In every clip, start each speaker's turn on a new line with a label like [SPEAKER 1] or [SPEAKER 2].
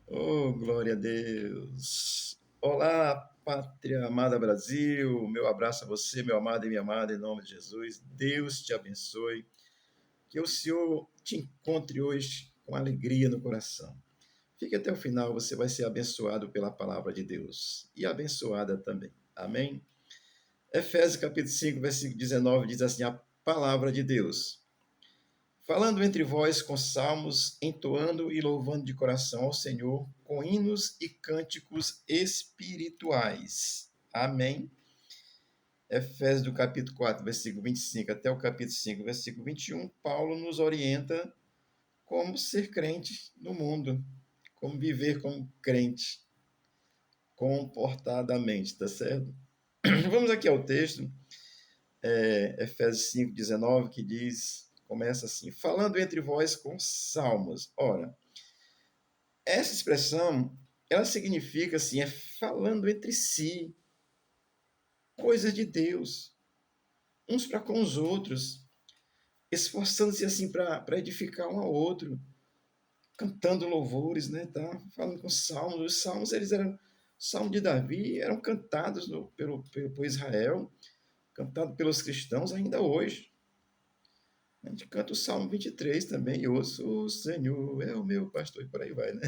[SPEAKER 1] Oh, glória a Deus. Olá, pátria amada Brasil. Meu abraço a você, meu amado e minha amada, em nome de Jesus. Deus te abençoe. Que o Senhor te encontre hoje com alegria no coração. Fique até o final, você vai ser abençoado pela palavra de Deus e abençoada também. Amém? Efésios capítulo 5, versículo 19 diz assim: a palavra de Deus. Falando entre vós com salmos, entoando e louvando de coração ao Senhor, com hinos e cânticos espirituais. Amém. Efésios do capítulo 4, versículo 25 até o capítulo 5, versículo 21, Paulo nos orienta como ser crente no mundo, como viver como crente, comportadamente, tá certo? Vamos aqui ao texto, Efésios 5, 19, que diz, começa assim, falando entre vós com salmos. Ora, essa expressão, ela significa assim, é falando entre si, coisas de Deus, uns para com os outros, esforçando-se assim para edificar um ao outro, cantando louvores, né, tá? Falando com salmos. Os salmos, eles eram, salmo de Davi, eram cantados por Israel, cantado pelos cristãos ainda hoje. A gente canta o Salmo 23 também, e ouço, o Senhor é o meu pastor, e por aí vai, né?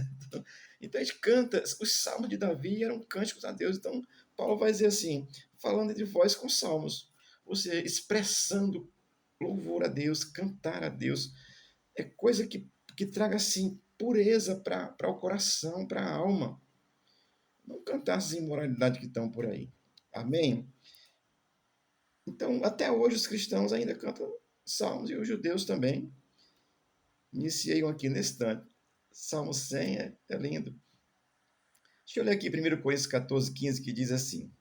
[SPEAKER 1] Então a gente canta, os salmos de Davi eram cânticos a Deus. Então Paulo vai dizer assim, falando de voz com salmos, ou seja, expressando louvor a Deus, cantar a Deus, é coisa que traga assim pureza para o coração, para a alma. Não cantar as imoralidades que estão por aí. Amém? Então, até hoje os cristãos ainda cantam salmos e os judeus também. Iniciei um aqui nesse instante. Salmo 100 é lindo. Deixa eu ler aqui 1 Coríntios 14, 15, que diz assim: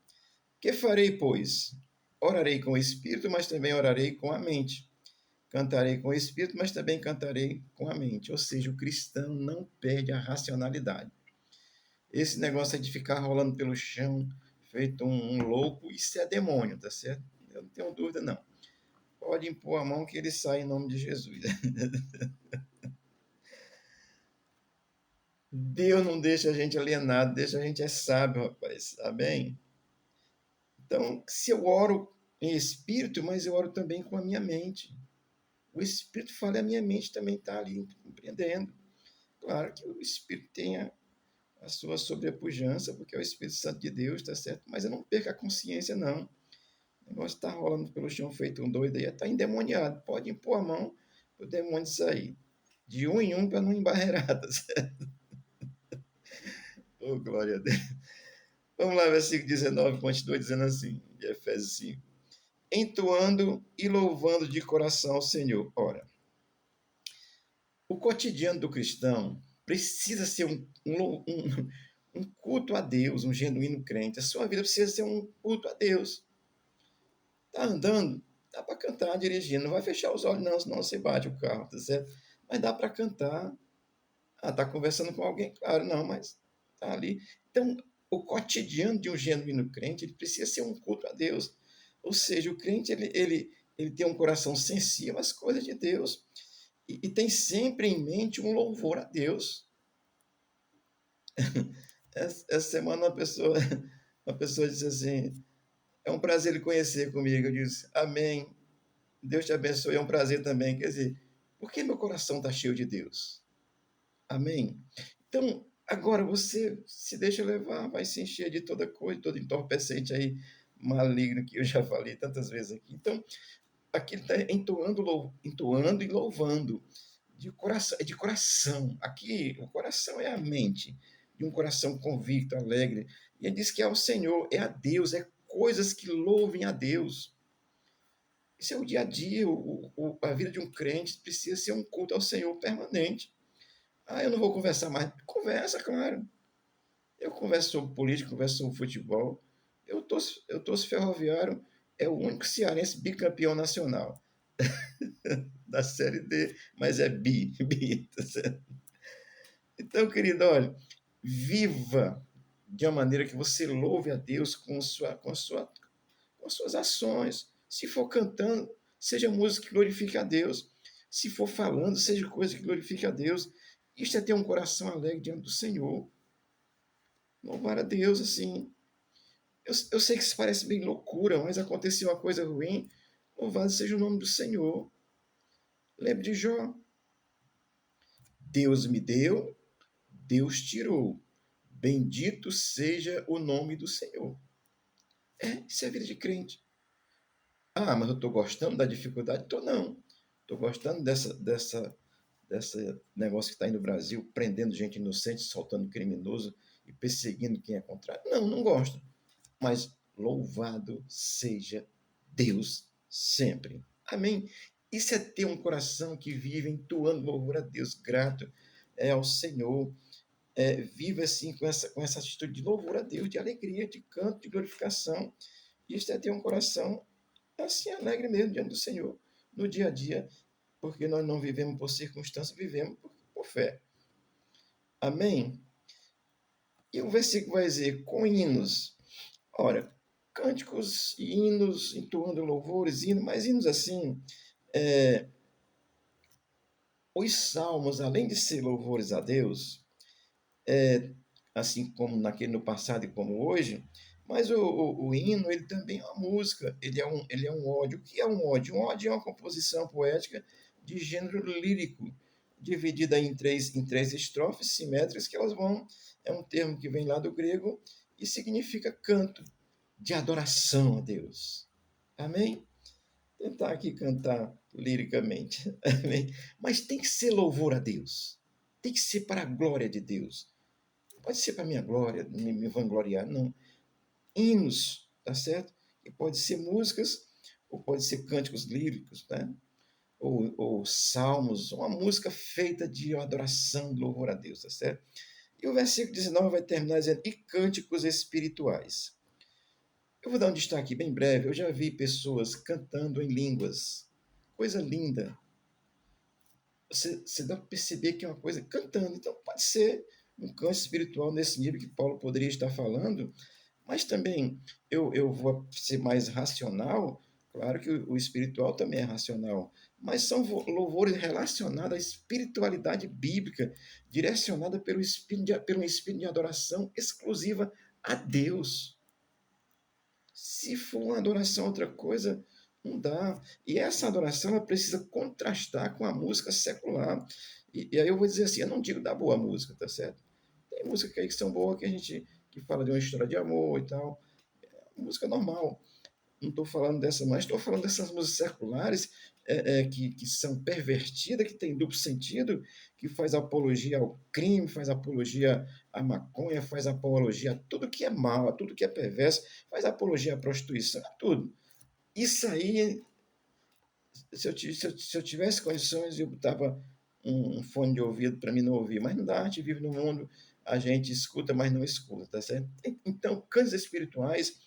[SPEAKER 1] que farei, pois? Orarei com o espírito, mas também orarei com a mente. Cantarei com o espírito, mas também cantarei com a mente. Ou seja, o cristão não perde a racionalidade. Esse negócio de ficar rolando pelo chão, feito um louco, isso é demônio, tá certo? Eu não tenho dúvida, não. Pode impor a mão que ele sai em nome de Jesus. Deus não deixa a gente alienado, deixa a gente sábio, rapaz. Amém? Então, se eu oro em espírito, mas eu oro também com a minha mente. O espírito fala e a minha mente também está ali compreendendo. Claro que o espírito tem a sua sobrepujança, porque é o Espírito Santo de Deus, tá certo? Mas eu não perco a consciência, não. O negócio está rolando pelo chão feito um doido aí, está endemoniado. Pode impor a mão para o demônio sair. De um em um para não embarrear, tá certo? Oh, glória a Deus. Vamos lá, versículo 19, continua dizendo assim, de Efésios 5. Entoando e louvando de coração ao Senhor. Ora, o cotidiano do cristão precisa ser um culto a Deus, um genuíno crente. A sua vida precisa ser um culto a Deus. Tá andando, dá para cantar dirigindo. Não vai fechar os olhos, não, senão você bate o carro, tá certo? Mas dá para cantar. Ah, tá conversando com alguém? Claro, não, mas tá ali. Então, o cotidiano de um genuíno crente, ele precisa ser um culto a Deus. Ou seja, o crente, ele tem um coração sensível às coisas de Deus e tem sempre em mente um louvor a Deus. Essa semana uma pessoa disse assim, é um prazer lhe conhecer comigo. Eu disse, amém, Deus te abençoe, é um prazer também. Quer dizer, por que meu coração está cheio de Deus? Amém? Então, agora você se deixa levar, vai se encher de toda coisa, todo entorpecente aí, maligno, que eu já falei tantas vezes aqui. Então, aqui ele está entoando e louvando. De coração, é de coração. Aqui, o coração é a mente, de um coração convicto, alegre. E ele diz que é o Senhor, é a Deus, é coisas que louvem a Deus. Isso é o dia a dia, a vida de um crente precisa ser um culto ao Senhor permanente. Ah, eu não vou conversar mais. Conversa, claro. Eu converso sobre política, converso sobre futebol. Eu torço ferroviário, é o único cearense bicampeão nacional da Série D, mas é bi, tá certo? Então, querido, olha, viva de uma maneira que você louve a Deus com as suas ações. Se for cantando, seja música que glorifique a Deus. Se for falando, seja coisa que glorifique a Deus. Isto é ter um coração alegre diante do Senhor. Louvar a Deus, assim. Eu sei que isso parece bem loucura, mas aconteceu uma coisa ruim. Louvado seja o nome do Senhor. Lembre de Jó. Deus me deu, Deus tirou. Bendito seja o nome do Senhor. Isso é vida de crente. Ah, mas eu estou gostando da dificuldade? Estou não. Estou gostando dessa negócio que está aí no Brasil, prendendo gente inocente, soltando criminoso e perseguindo quem é contrário. Não, não gosto. Mas louvado seja Deus sempre. Amém? Isso é ter um coração que vive entoando louvor a Deus, grato ao Senhor. Vive assim com essa atitude de louvor a Deus, de alegria, de canto, de glorificação. Isso é ter um coração assim alegre mesmo diante do Senhor no dia a dia, porque nós não vivemos por circunstância, vivemos por fé. Amém? E o versículo vai dizer, com hinos. Ora, cânticos, hinos, entoando louvores, hinos, mas hinos assim, os salmos, além de ser louvores a Deus, assim como no passado e como hoje, mas o hino, ele também é uma música, ele é um ódio. O que é um ódio? Um ódio é uma composição poética de gênero lírico, dividida em três estrofes simétricas, que elas vão, é um termo que vem lá do grego e significa canto, de adoração a Deus. Amém? Tentar aqui cantar liricamente. Amém? Mas tem que ser louvor a Deus. Tem que ser para a glória de Deus. Não pode ser para a minha glória, me vangloriar, não. Hinos, tá certo? E pode ser músicas, ou pode ser cânticos líricos, né? Ou salmos, uma música feita de adoração, louvor a Deus, tá certo? E o versículo 19 vai terminar dizendo, e cânticos espirituais. Eu vou dar um destaque bem breve. Eu já vi pessoas cantando em línguas. Coisa linda. Você dá para perceber que é uma coisa cantando. Então, pode ser um canto espiritual nesse nível que Paulo poderia estar falando, mas também eu vou ser mais racional. Claro que o espiritual também é racional, mas são louvores relacionados à espiritualidade bíblica, direcionada pelo um espírito de adoração exclusiva a Deus. Se for uma adoração outra coisa, não dá. E essa adoração ela precisa contrastar com a música secular. E aí eu vou dizer assim, eu não digo da boa música, tá certo? Tem música aí que são boas, que a gente que fala de uma história de amor e tal. Música normal. Não estou falando dessa, mas estou falando dessas músicas seculares que são pervertidas, que têm duplo sentido, que faz apologia ao crime, faz apologia à maconha, faz apologia a tudo que é mal, a tudo que é perverso, faz apologia à prostituição, a tudo. Isso aí, se eu tivesse condições, eu botava um fone de ouvido para mim não ouvir, mas não dá, a gente vive no mundo, a gente escuta, mas não escuta, tá certo? Então, cânticos espirituais,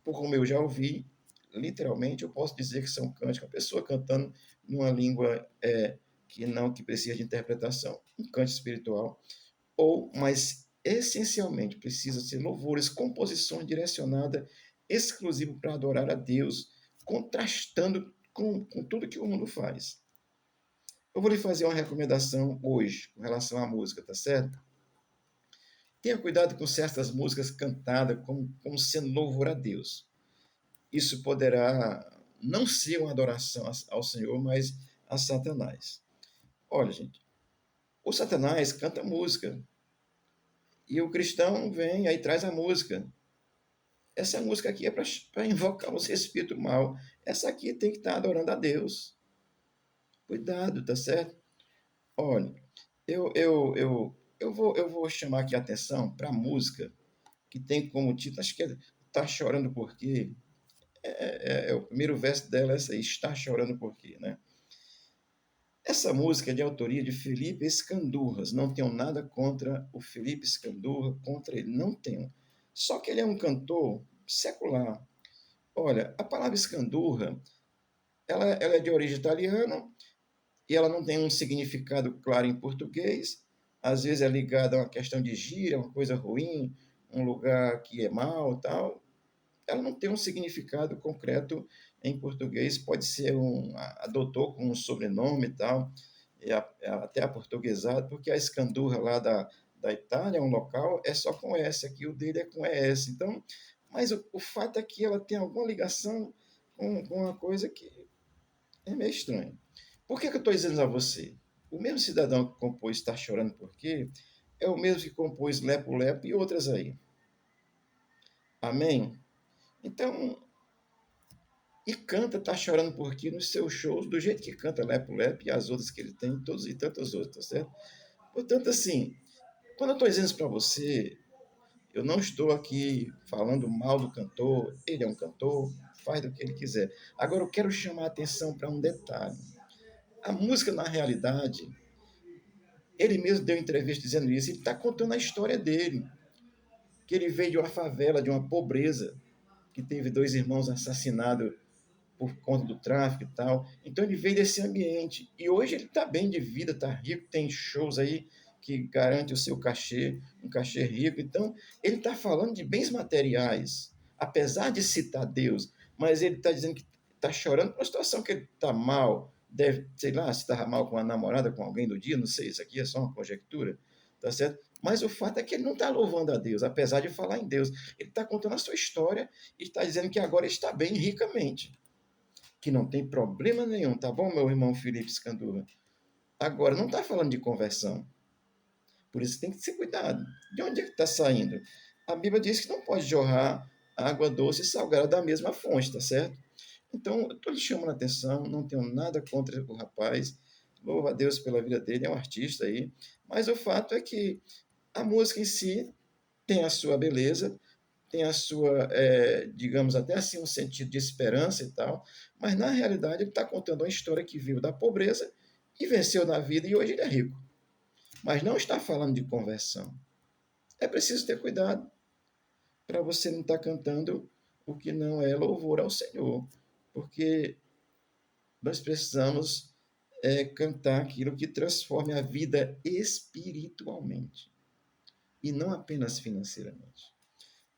[SPEAKER 1] por como eu já ouvi, literalmente eu posso dizer que são cânticos, a pessoa cantando numa língua que precisa de interpretação, um canto espiritual, mas essencialmente precisa ser louvores, composições direcionadas exclusivo para adorar a Deus, contrastando com tudo que o mundo faz. Eu vou lhe fazer uma recomendação hoje com relação à música, tá certo? Tenha cuidado com certas músicas cantadas como sendo louvor a Deus. Isso poderá não ser uma adoração ao Senhor, mas a Satanás. Olha, gente, o Satanás canta música e o cristão vem aí traz a música. Essa música aqui é para invocar os espíritos mal. Essa aqui tem que estar adorando a Deus. Cuidado, tá certo? Olha, eu vou chamar aqui a atenção para a música que tem como título, acho que é Tá Chorando Por Quê? O primeiro verso dela é essa aí, Está Chorando Por Quê, né? Essa música é de autoria de Felipe Escandurras. Não tenho nada contra o Felipe Escandurra, contra ele, não tenho. Só que ele é um cantor secular. Olha, a palavra escandurra, ela é de origem italiana e ela não tem um significado claro em português. Às vezes é ligada a uma questão de gíria, uma coisa ruim, um lugar que é mal, tal. Ela não tem um significado concreto em português. Pode ser adotou com um sobrenome e tal. até aportuguesado, porque a escandurra lá da Itália, um local, é só com S, aqui o dele é com ES. Então, mas o fato é que ela tem alguma ligação com uma coisa que é meio estranha. Por que eu estou dizendo a você? O mesmo cidadão que compôs Está Chorando Por Quê é o mesmo que compôs Lepo Lepo e outras aí. Amém? Então, e canta Tá Chorando Por Quê nos seus shows, do jeito que canta Lepo Lepo e as outras que ele tem, todos e tantas outras, tá certo? Portanto, assim, quando eu estou dizendo isso para você, eu não estou aqui falando mal do cantor, ele é um cantor, faz do que ele quiser. Agora, eu quero chamar a atenção para um detalhe. A música, na realidade, ele mesmo deu entrevista dizendo isso, ele está contando a história dele, que ele veio de uma favela, de uma pobreza, que teve dois irmãos assassinados por conta do tráfico e tal. Então ele veio desse ambiente. E hoje ele está bem de vida, está rico, tem shows aí que garante o seu cachê, um cachê rico. Então ele está falando de bens materiais, apesar de citar Deus, mas ele está dizendo que está chorando por uma situação que ele está mal, deve, sei lá, se estava mal com a namorada, com alguém do dia, não sei, isso aqui é só uma conjectura, tá certo? Mas o fato é que ele não está louvando a Deus, apesar de falar em Deus. Ele está contando a sua história e está dizendo que agora está bem ricamente, que não tem problema nenhum, tá bom, meu irmão Felipe Scandura? Agora, não está falando de conversão. Por isso tem que ter cuidado. De onde é que está saindo? A Bíblia diz que não pode jorrar água doce e salgada da mesma fonte, tá certo? Então, eu estou lhe chamando a atenção, não tenho nada contra o rapaz, louvo a Deus pela vida dele, é um artista aí, mas o fato é que a música em si tem a sua beleza, tem a sua, digamos, até assim, um sentido de esperança e tal, mas na realidade ele está contando uma história que veio da pobreza e venceu na vida e hoje ele é rico. Mas não está falando de conversão. É preciso ter cuidado para você não estar cantando o que não é louvor ao Senhor, porque nós precisamos cantar aquilo que transforme a vida espiritualmente e não apenas financeiramente.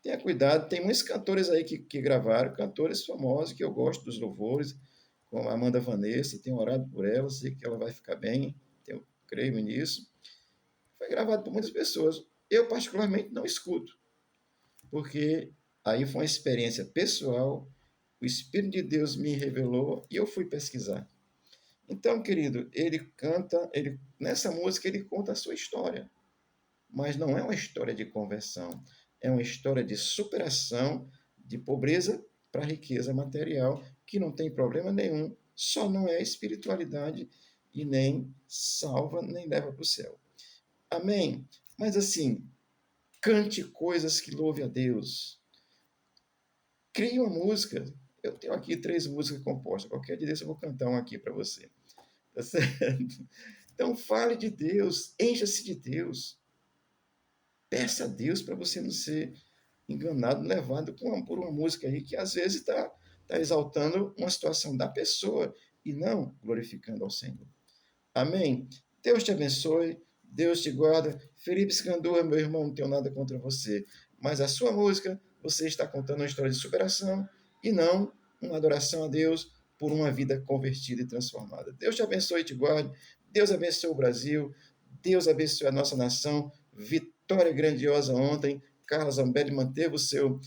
[SPEAKER 1] Tenha cuidado, tem muitos cantores aí que gravaram, cantores famosos, que eu gosto dos louvores, como a Amanda Vanessa, tenho orado por ela, sei que ela vai ficar bem, eu creio nisso. Foi gravado por muitas pessoas. Eu, particularmente, não escuto, porque aí foi uma experiência pessoal, o Espírito de Deus me revelou e eu fui pesquisar. Então, querido, ele canta, nessa música ele conta a sua história, mas não é uma história de conversão, é uma história de superação de pobreza para riqueza material, que não tem problema nenhum, só não é espiritualidade e nem salva, nem leva para o céu. Amém? Mas assim, cante coisas que louve a Deus. Crie uma música. Eu tenho aqui 3 músicas compostas. Qualquer dia desse eu vou cantar uma aqui para você. Tá certo? Então fale de Deus, encha-se de Deus. Peça a Deus para você não ser enganado, levado por uma música aí que às vezes está exaltando uma situação da pessoa e não glorificando ao Senhor. Amém? Deus te abençoe, Deus te guarda. Felipe Scandura, meu irmão, não tenho nada contra você, mas a sua música, você está contando uma história de superação e não uma adoração a Deus por uma vida convertida e transformada. Deus te abençoe e te guarde. Deus abençoe o Brasil. Deus abençoe a nossa nação. Vitória grandiosa ontem. Carlos Zambelli manteve o seu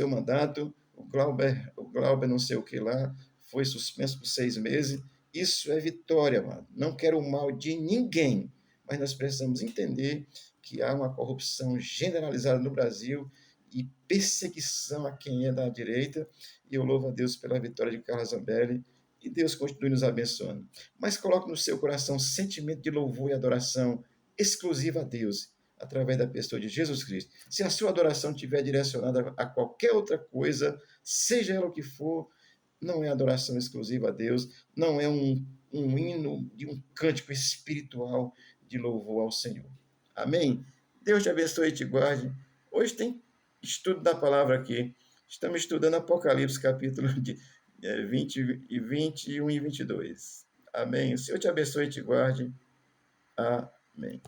[SPEAKER 1] mandato. O Glauber não sei o que lá, foi suspenso por 6 meses. Isso é vitória, mano. Não quero o mal de ninguém, mas nós precisamos entender que há uma corrupção generalizada no Brasil e perseguição a quem é da direita. E eu louvo a Deus pela vitória de Carlos Zambelli e Deus continue nos abençoando. Mas coloque no seu coração sentimento de louvor e adoração exclusiva a Deus, através da pessoa de Jesus Cristo. Se a sua adoração estiver direcionada a qualquer outra coisa, seja ela o que for, não é adoração exclusiva a Deus, não é um hino de um cântico espiritual de louvor ao Senhor. Amém? Deus te abençoe e te guarde. Hoje tem estudo da palavra aqui. Estamos estudando Apocalipse, capítulo 20 e 21 e 22. Amém? O Senhor te abençoe e te guarde. Amém.